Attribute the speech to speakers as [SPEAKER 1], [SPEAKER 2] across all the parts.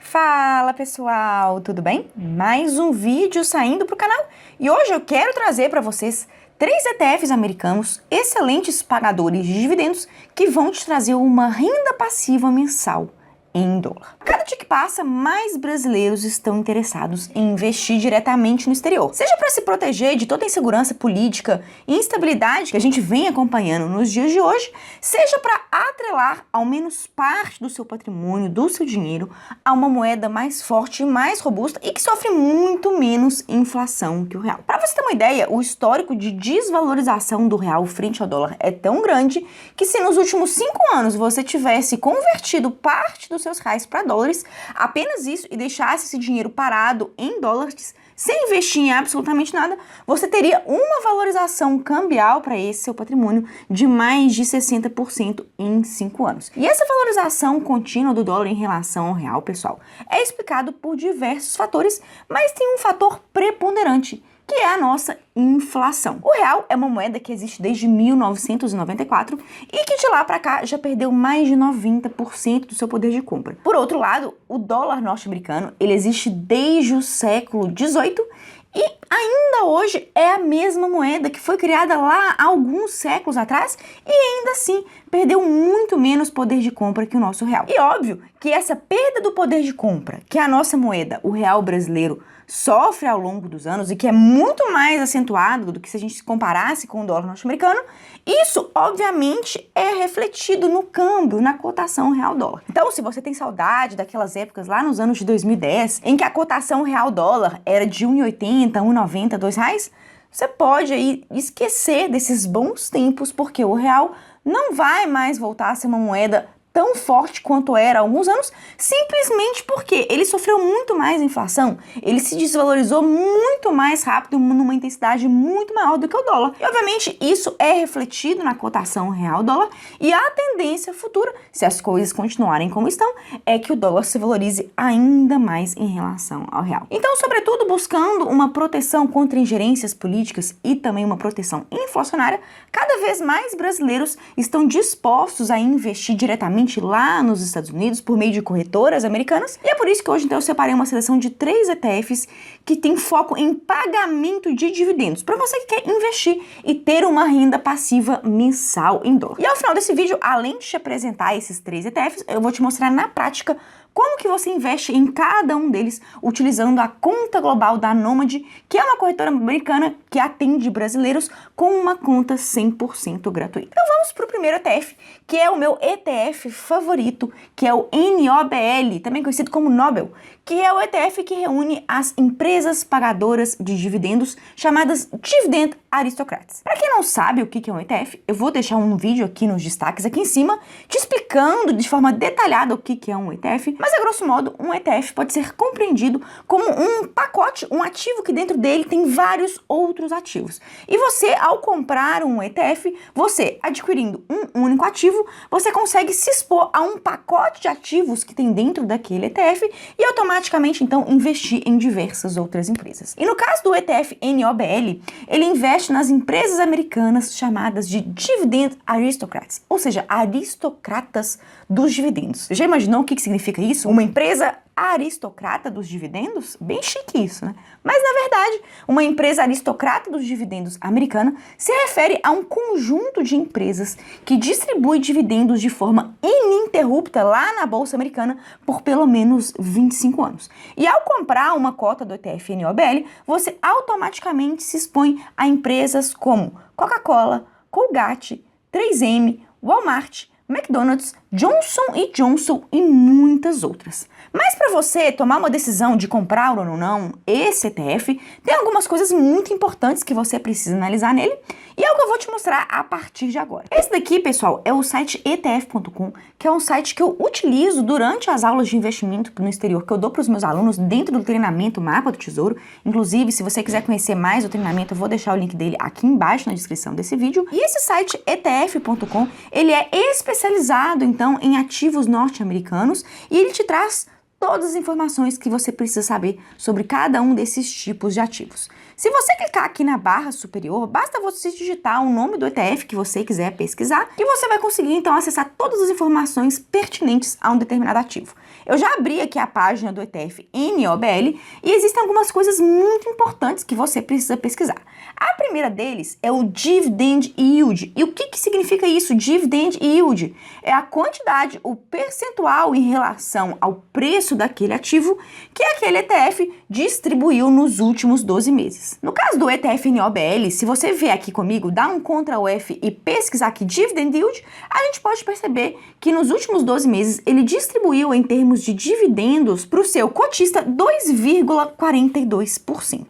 [SPEAKER 1] Fala pessoal, tudo bem? Mais um vídeo saindo para o canal e hoje eu quero trazer para vocês 3 ETFs americanos, excelentes pagadores de dividendos, que vão te trazer uma renda passiva mensal em dólar. Cada dia que passa, mais brasileiros estão interessados em investir diretamente no exterior. Seja para se proteger de toda a insegurança política e instabilidade que a gente vem acompanhando nos dias de hoje, seja para atrelar ao menos parte do seu patrimônio, do seu dinheiro, a uma moeda mais forte e mais robusta e que sofre muito menos inflação que o real. Para você ter uma ideia, o histórico de desvalorização do real frente ao dólar é tão grande que se nos últimos 5 anos você tivesse convertido parte dos seus reais para dólares, apenas isso, e deixasse esse dinheiro parado em dólares, sem investir em absolutamente nada, você teria uma valorização cambial para esse seu patrimônio de mais de 60% em 5 anos. E essa valorização contínua do dólar em relação ao real, pessoal, é explicado por diversos fatores, mas tem um fator preponderante, que é a nossa inflação. O real é uma moeda que existe desde 1994 e que de lá para cá já perdeu mais de 90% do seu poder de compra. Por outro lado, o dólar norte-americano, ele existe desde o século XVIII e ainda hoje é a mesma moeda que foi criada lá há alguns séculos atrás e ainda assim perdeu muito menos poder de compra que o nosso real. E óbvio que essa perda do poder de compra que a nossa moeda, o real brasileiro, sofre ao longo dos anos e que é muito mais acentuado do que se a gente se comparasse com o dólar norte-americano, isso obviamente é refletido no câmbio, na cotação real-dólar. Então, se você tem saudade daquelas épocas lá nos anos de 2010, em que a cotação real-dólar era de 1,80, 1,90, R$2, você pode aí esquecer desses bons tempos, porque o real não vai mais voltar a ser uma moeda tão forte quanto era há alguns anos, simplesmente porque ele sofreu muito mais inflação, ele se desvalorizou muito mais rápido, numa intensidade muito maior do que o dólar. E obviamente isso é refletido na cotação real-dólar e a tendência futura, se as coisas continuarem como estão, é que o dólar se valorize ainda mais em relação ao real. Então, sobretudo buscando uma proteção contra ingerências políticas e também uma proteção inflacionária, cada vez mais brasileiros estão dispostos a investir diretamente lá nos Estados Unidos por meio de corretoras americanas, e é por isso que hoje então eu separei uma seleção de 3 ETFs que tem foco em pagamento de dividendos, para você que quer investir e ter uma renda passiva mensal em dólar. E ao final desse vídeo, além de te apresentar esses 3 ETFs, eu vou te mostrar na prática como que você investe em cada um deles utilizando a conta global da Nomad, que é uma corretora americana que atende brasileiros com uma conta 100% gratuita. Então vamos para o primeiro ETF, que é o meu ETF favorito, que é o NOBL, também conhecido como Nobel, que é o ETF que reúne as empresas pagadoras de dividendos chamadas Dividend Aristocrats. Para quem não sabe o que é um ETF, eu vou deixar um vídeo aqui nos destaques aqui em cima, te explicando de forma detalhada o que é um ETF, mas a grosso modo um ETF pode ser compreendido como um pacote, um ativo que dentro dele tem vários outros ativos. E você, ao comprar um ETF, você adquirindo um único ativo, você consegue se expor a um pacote de ativos que tem dentro daquele ETF e automaticamente então investir em diversas outras empresas. E no caso do ETF NOBL, ele investe nas empresas americanas chamadas de Dividend Aristocrats, ou seja, aristocratas dos dividendos. Já imaginou o que significa isso? Uma empresa aristocrata dos dividendos? Bem chique isso, né? Mas na verdade, uma empresa aristocrata dos dividendos americana se refere a um conjunto de empresas que distribui dividendos de forma ininterrupta lá na bolsa americana por pelo menos 25 anos. E ao comprar uma cota do ETF NOBL, você automaticamente se expõe a empresas como Coca-Cola, Colgate, 3M, Walmart, McDonald's, Johnson & Johnson e muitas outras. Mas para você tomar uma decisão de comprar ou não esse ETF, tem algumas coisas muito importantes que você precisa analisar nele e é o que eu vou te mostrar a partir de agora. Esse daqui, pessoal, é o site ETF.com, que é um site que eu utilizo durante as aulas de investimento no exterior que eu dou para os meus alunos dentro do treinamento Mapa do Tesouro. Inclusive, se você quiser conhecer mais do treinamento, eu vou deixar o link dele aqui embaixo na descrição desse vídeo. E esse site ETF.com, ele é especializado, então, em ativos norte-americanos e ele te traz todas as informações que você precisa saber sobre cada um desses tipos de ativos. Se você clicar aqui na barra superior, basta você digitar o nome do ETF que você quiser pesquisar e você vai conseguir então acessar todas as informações pertinentes a um determinado ativo. Eu já abri aqui a página do ETF NOBL e existem algumas coisas muito importantes que você precisa pesquisar. A primeira deles é o Dividend Yield. E o que significa isso, Dividend Yield? É a quantidade, o percentual em relação ao preço daquele ativo que aquele ETF distribuiu nos últimos 12 meses. No caso do ETF NOBL, se você vier aqui comigo, dar um Ctrl F e pesquisar aqui Dividend Yield, a gente pode perceber que nos últimos 12 meses ele distribuiu em termos de dividendos para o seu cotista 2,42%.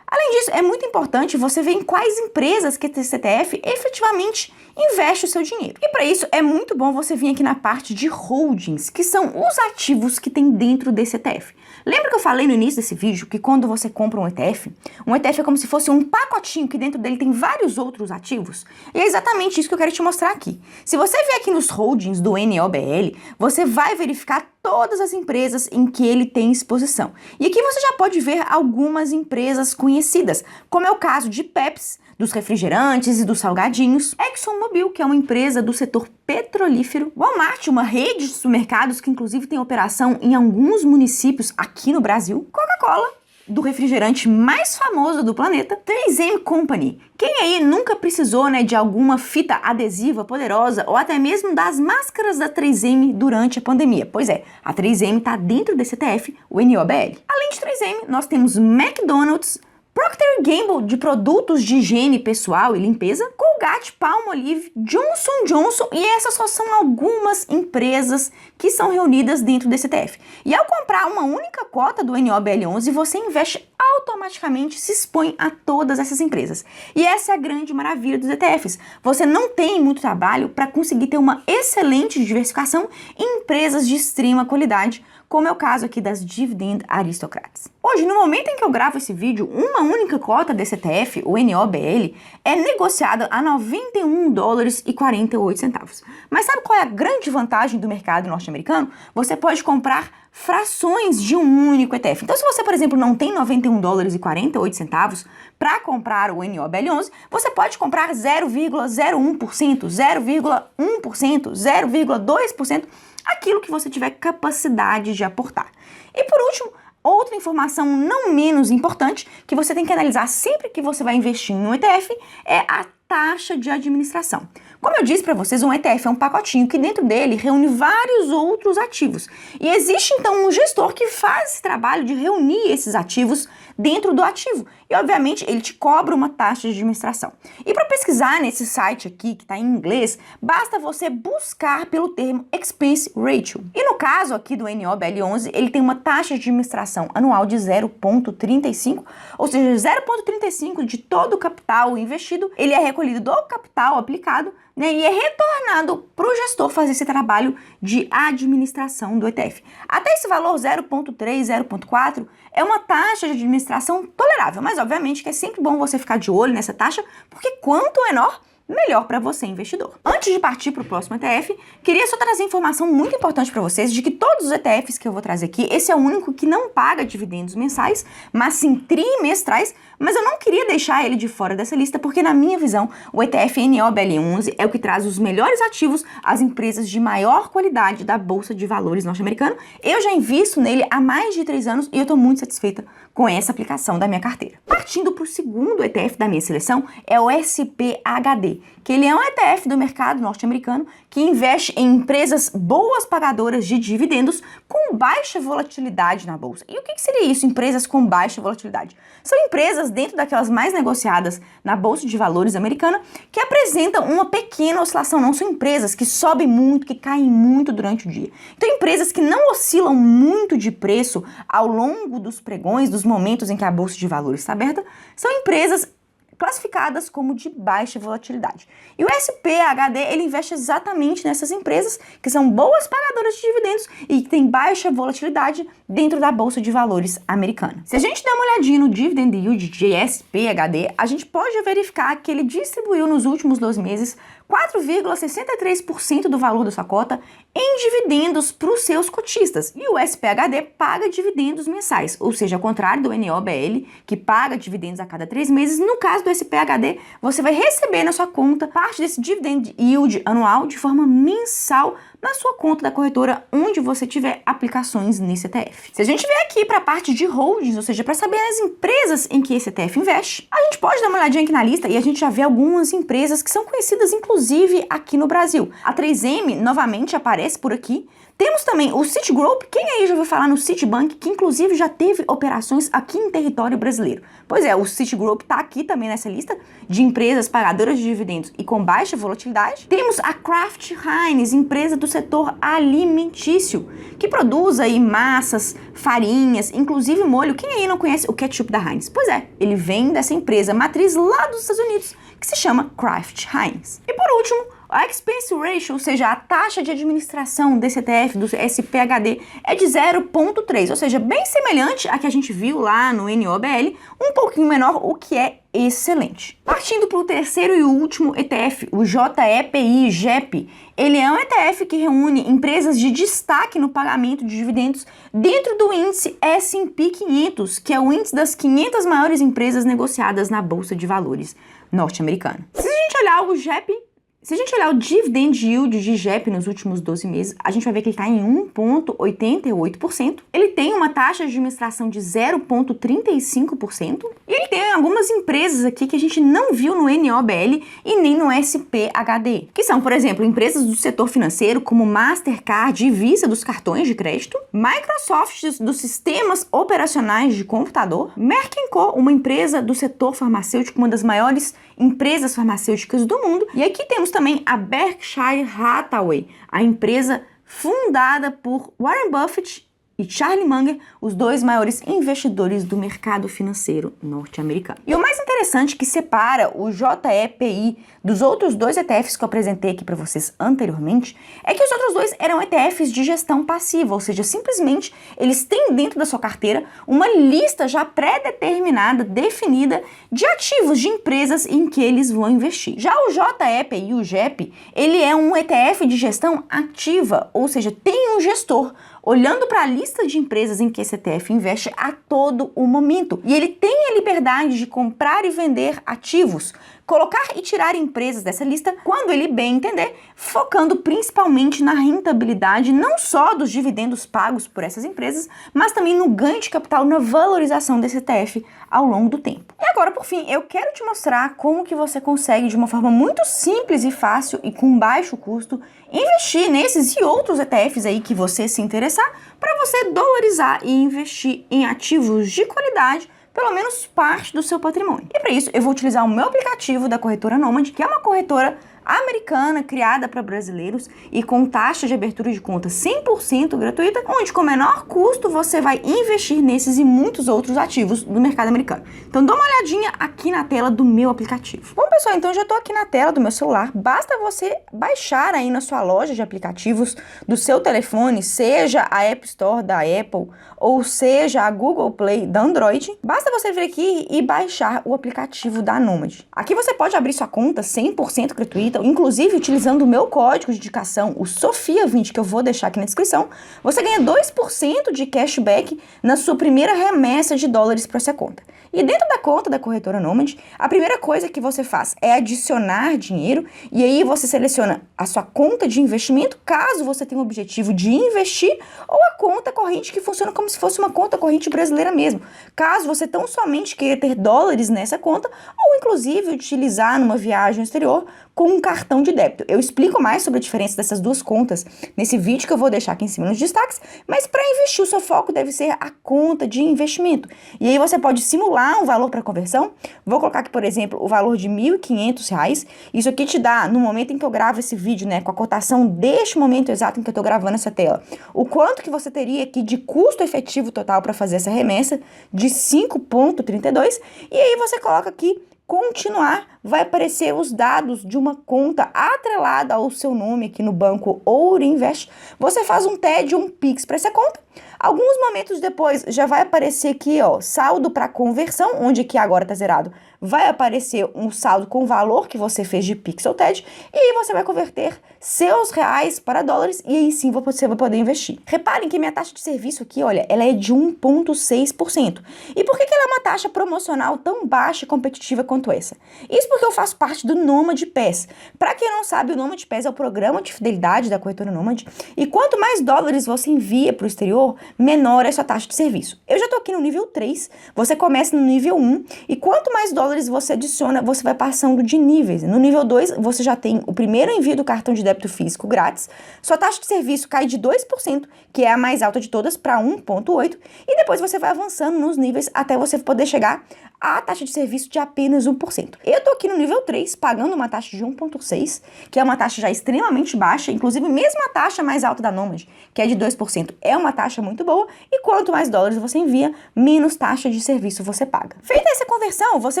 [SPEAKER 1] Além disso, é muito importante você ver em quais empresas que esse ETF efetivamente investe o seu dinheiro. E para isso é muito bom você vir aqui na parte de holdings, que são os ativos que tem dentro desse ETF. Lembra que eu falei no início desse vídeo que quando você compra um ETF é como se fosse um pacotinho que dentro dele tem vários outros ativos? E é exatamente isso que eu quero te mostrar aqui. Se você vier aqui nos holdings do NOBL, você vai verificar todas as empresas em que ele tem exposição. E aqui você já pode ver algumas empresas conhecidas, como é o caso de Pepsi, dos refrigerantes e dos salgadinhos, ExxonMobil, que é uma empresa do setor petrolífero, Walmart, uma rede de supermercados que inclusive tem operação em alguns municípios aqui no Brasil, Coca-Cola, do refrigerante mais famoso do planeta, 3M Company. Quem aí nunca precisou, de alguma fita adesiva poderosa ou até mesmo das máscaras da 3M durante a pandemia? Pois é, a 3M está dentro desse ETF, o NOBL. Além de 3M, nós temos McDonald's, Procter & Gamble de produtos de higiene pessoal e limpeza, Colgate-Palmolive, Johnson & Johnson, e essas só são algumas empresas que são reunidas dentro desse ETF. E ao comprar uma única cota do NOBL11, você investe automaticamente, se expõe a todas essas empresas. E essa é a grande maravilha dos ETFs. Você não tem muito trabalho para conseguir ter uma excelente diversificação em empresas de extrema qualidade, como é o caso aqui das Dividend Aristocrats. Hoje, no momento em que eu gravo esse vídeo, uma única cota desse ETF, o NOBL, é negociada a $91,48. Mas sabe qual é a grande vantagem do mercado norte-americano? Você pode comprar frações de um único ETF. Então, se você, por exemplo, não tem $91,48 para comprar o NOBL11, você pode comprar 0,01%, 0,1%, 0,2%, aquilo que você tiver capacidade de aportar. E por último, outra informação não menos importante que você tem que analisar sempre que você vai investir em um ETF é a taxa de administração. Como eu disse para vocês, um ETF é um pacotinho que dentro dele reúne vários outros ativos. E existe então um gestor que faz esse trabalho de reunir esses ativos dentro do ativo. E obviamente ele te cobra uma taxa de administração. E para pesquisar nesse site aqui, que está em inglês, basta você buscar pelo termo Expense Ratio. E no caso aqui do NOBL11, ele tem uma taxa de administração anual de 0,35, ou seja, 0,35 de todo o capital investido, ele é recolhido do capital aplicado, e é retornado para o gestor fazer esse trabalho de administração do ETF. Até esse valor 0,3, 0,4 é uma taxa de administração tolerável, mas obviamente que é sempre bom você ficar de olho nessa taxa, porque quanto menor, melhor para você, investidor. Antes de partir para o próximo ETF, queria só trazer informação muito importante para vocês de que todos os ETFs que eu vou trazer aqui, esse é o único que não paga dividendos mensais, mas sim trimestrais, mas eu não queria deixar ele de fora dessa lista porque, na minha visão, o ETF NOBL11 é o que traz os melhores ativos às empresas de maior qualidade da Bolsa de Valores norte-americana. Eu já invisto nele há mais de 3 anos e eu estou muito satisfeita com essa aplicação da minha carteira. Partindo para o segundo ETF da minha seleção, é o SPHD, que ele é um ETF do mercado norte-americano que investe em empresas boas pagadoras de dividendos com baixa volatilidade na bolsa. E o que seria isso, empresas com baixa volatilidade? São empresas dentro daquelas mais negociadas na Bolsa de Valores americana que apresentam uma pequena oscilação, não são empresas que sobem muito, que caem muito durante o dia. Então, empresas que não oscilam muito de preço ao longo dos pregões, dos momentos em que a Bolsa de Valores está aberta, são empresas classificadas como de baixa volatilidade. E o SPHD, ele investe exatamente nessas empresas que são boas pagadoras de dividendos e que têm baixa volatilidade dentro da Bolsa de Valores americana. Se a gente der uma olhadinha no Dividend Yield de SPHD, a gente pode verificar que ele distribuiu nos últimos 12 meses 4,63% do valor da sua cota em dividendos para os seus cotistas. E o SPHD paga dividendos mensais, ou seja, ao contrário do NOBL, que paga dividendos a cada 3 meses, no caso do SPHD, você vai receber na sua conta parte desse dividend yield anual de forma mensal na sua conta da corretora onde você tiver aplicações nesse ETF. Se a gente vier aqui para a parte de holdings, ou seja, para saber as empresas em que esse ETF investe, a gente pode dar uma olhadinha aqui na lista e a gente já vê algumas empresas que são conhecidas inclusive aqui no Brasil. A 3M novamente aparece por aqui. Temos também o Citigroup. Quem aí já ouviu falar no Citibank, que inclusive já teve operações aqui em território brasileiro? Pois é, o Citigroup está aqui também nessa lista de empresas pagadoras de dividendos e com baixa volatilidade. Temos a Kraft Heinz, empresa do setor alimentício, que produz aí massas, farinhas, inclusive molho. Quem aí não conhece o ketchup da Heinz? Pois é, ele vem dessa empresa matriz lá dos Estados Unidos, que se chama Kraft Heinz. E por último, a expense ratio, ou seja, a taxa de administração desse ETF, do SPHD, é de 0,3, ou seja, bem semelhante à que a gente viu lá no NOBL, um pouquinho menor, o que é excelente. Partindo para o terceiro e último ETF, o JEPI-JEP, ele é um ETF que reúne empresas de destaque no pagamento de dividendos dentro do índice S&P 500, que é o índice das 500 maiores empresas negociadas na Bolsa de Valores norte-americana. Se a gente olhar o JEPI, se a gente olhar o dividend yield de JEP nos últimos 12 meses, a gente vai ver que ele está em 1,88%. Ele tem uma taxa de administração de 0,35%. E ele tem algumas empresas aqui que a gente não viu no NOBL e nem no SPHD, que são, por exemplo, empresas do setor financeiro como Mastercard e Visa dos cartões de crédito, Microsoft dos sistemas operacionais de computador, Merck & Co, uma empresa do setor farmacêutico, uma das maiores empresas farmacêuticas do mundo. E aqui temos também a Berkshire Hathaway, a empresa fundada por Warren Buffett e Charlie Munger, os dois maiores investidores do mercado financeiro norte-americano. E o mais interessante que separa o JEPI dos outros dois ETFs que eu apresentei aqui para vocês anteriormente é que os outros dois eram ETFs de gestão passiva, ou seja, simplesmente eles têm dentro da sua carteira uma lista já pré-determinada, definida de ativos de empresas em que eles vão investir. Já o JEPI, o JEP, ele é um ETF de gestão ativa, ou seja, tem um gestor olhando para a lista de empresas em que esse ETF investe a todo o momento. E ele tem a liberdade de comprar e vender ativos, colocar e tirar empresas dessa lista quando ele bem entender, focando principalmente na rentabilidade não só dos dividendos pagos por essas empresas, mas também no ganho de capital, na valorização desse ETF ao longo do tempo. E agora, por fim, eu quero te mostrar como que você consegue, de uma forma muito simples e fácil e com baixo custo, investir nesses e outros ETFs aí que você se interessar, para você dolarizar e investir em ativos de qualidade, pelo menos parte do seu patrimônio. E para isso, eu vou utilizar o meu aplicativo da corretora Nomad, que é uma corretora americana criada para brasileiros e com taxa de abertura de conta 100% gratuita, onde com menor custo você vai investir nesses e muitos outros ativos do mercado americano. Então dá uma olhadinha aqui na tela do meu aplicativo. Bom, pessoal, então já estou aqui na tela do meu celular. Basta você baixar aí na sua loja de aplicativos do seu telefone, seja a App Store da Apple ou seja a Google Play da Android. Basta você vir aqui e baixar o aplicativo da Nomad. Aqui você pode abrir sua conta 100% gratuita, inclusive utilizando o meu código de indicação, o SOFIA20, que eu vou deixar aqui na descrição. Você ganha 2% de cashback na sua primeira remessa de dólares para sua conta. E dentro da conta da corretora Nomad, a primeira coisa que você faz é adicionar dinheiro, e aí você seleciona a sua conta de investimento, caso você tenha o objetivo de investir, ou a conta corrente, que funciona como se fosse uma conta corrente brasileira mesmo, caso você tão somente queira ter dólares nessa conta, ou inclusive utilizar numa viagem ao exterior com um cartão de débito. Eu explico mais sobre a diferença dessas duas contas nesse vídeo que eu vou deixar aqui em cima nos destaques, mas para investir o seu foco deve ser a conta de investimento. E aí você pode simular um valor para conversão. Vou colocar aqui, por exemplo, o valor de R$ 1.500. Isso aqui te dá, no momento em que eu gravo esse vídeo, né, com a cotação deste momento exato em que eu estou gravando essa tela, o quanto que você teria aqui de custo efetivo total para fazer essa remessa de 5,32. E aí você coloca aqui continuar vai aparecer os dados de uma conta atrelada ao seu nome aqui no banco Ourinvest. Você faz um TED ou um Pix para essa conta. Alguns momentos depois já vai aparecer aqui, ó, saldo para conversão, onde aqui agora está zerado. Vai aparecer um saldo com o valor que você fez de Pix ou TED e aí você vai converter seus reais para dólares e aí sim você vai poder investir. Reparem que minha taxa de serviço aqui, olha, ela é de 1,6%. E por que ela é uma taxa promocional tão baixa e competitiva quanto essa? Isso porque eu faço parte do Nomad Pass. Para quem não sabe, o Nomad Pass é o programa de fidelidade da corretora Nomad e quanto mais dólares você envia para o exterior, menor é a sua taxa de serviço. Eu já tô aqui no nível 3, você começa no nível 1 e quanto mais dólares você adiciona, você vai passando de níveis. No nível 2, você já tem o primeiro envio do cartão de débito físico grátis, sua taxa de serviço cai de 2%, que é a mais alta de todas, para 1,8%, e depois você vai avançando nos níveis até você poder chegar à taxa de serviço de apenas 1%. Eu tô aqui no nível 3, pagando uma taxa de 1,6%, que é uma taxa já extremamente baixa, inclusive mesmo a taxa mais alta da Nomad, que é de 2%, é uma taxa muito boa, e quanto mais dólares você envia, menos taxa de serviço você paga. Feita essa conversão, você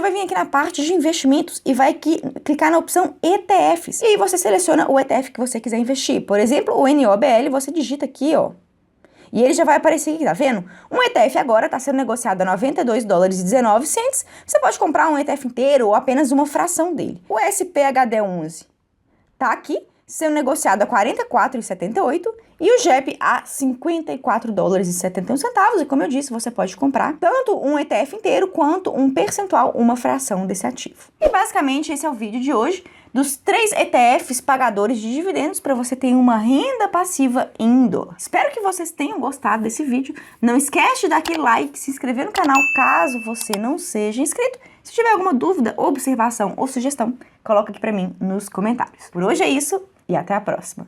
[SPEAKER 1] vai vir aqui na parte de investimentos e vai aqui clicar na opção ETFs. E aí você seleciona o ETF que você quiser investir. Por exemplo, o NOBL, você digita aqui, ó. E ele já vai aparecer aqui, tá vendo? Um ETF agora está sendo negociado a $92,19. Você pode comprar um ETF inteiro ou apenas uma fração dele. O SPHD11 tá aqui, sendo negociado a $44,78 e o JEP a $54,71. E como eu disse, você pode comprar tanto um ETF inteiro quanto um percentual, uma fração desse ativo. E basicamente esse é o vídeo de hoje dos 3 ETFs pagadores de dividendos para você ter uma renda passiva em dólar. Espero que vocês tenham gostado desse vídeo. Não esquece de dar aquele like, se inscrever no canal caso você não seja inscrito. Se tiver alguma dúvida, observação ou sugestão, coloca aqui para mim nos comentários. Por hoje é isso e até a próxima.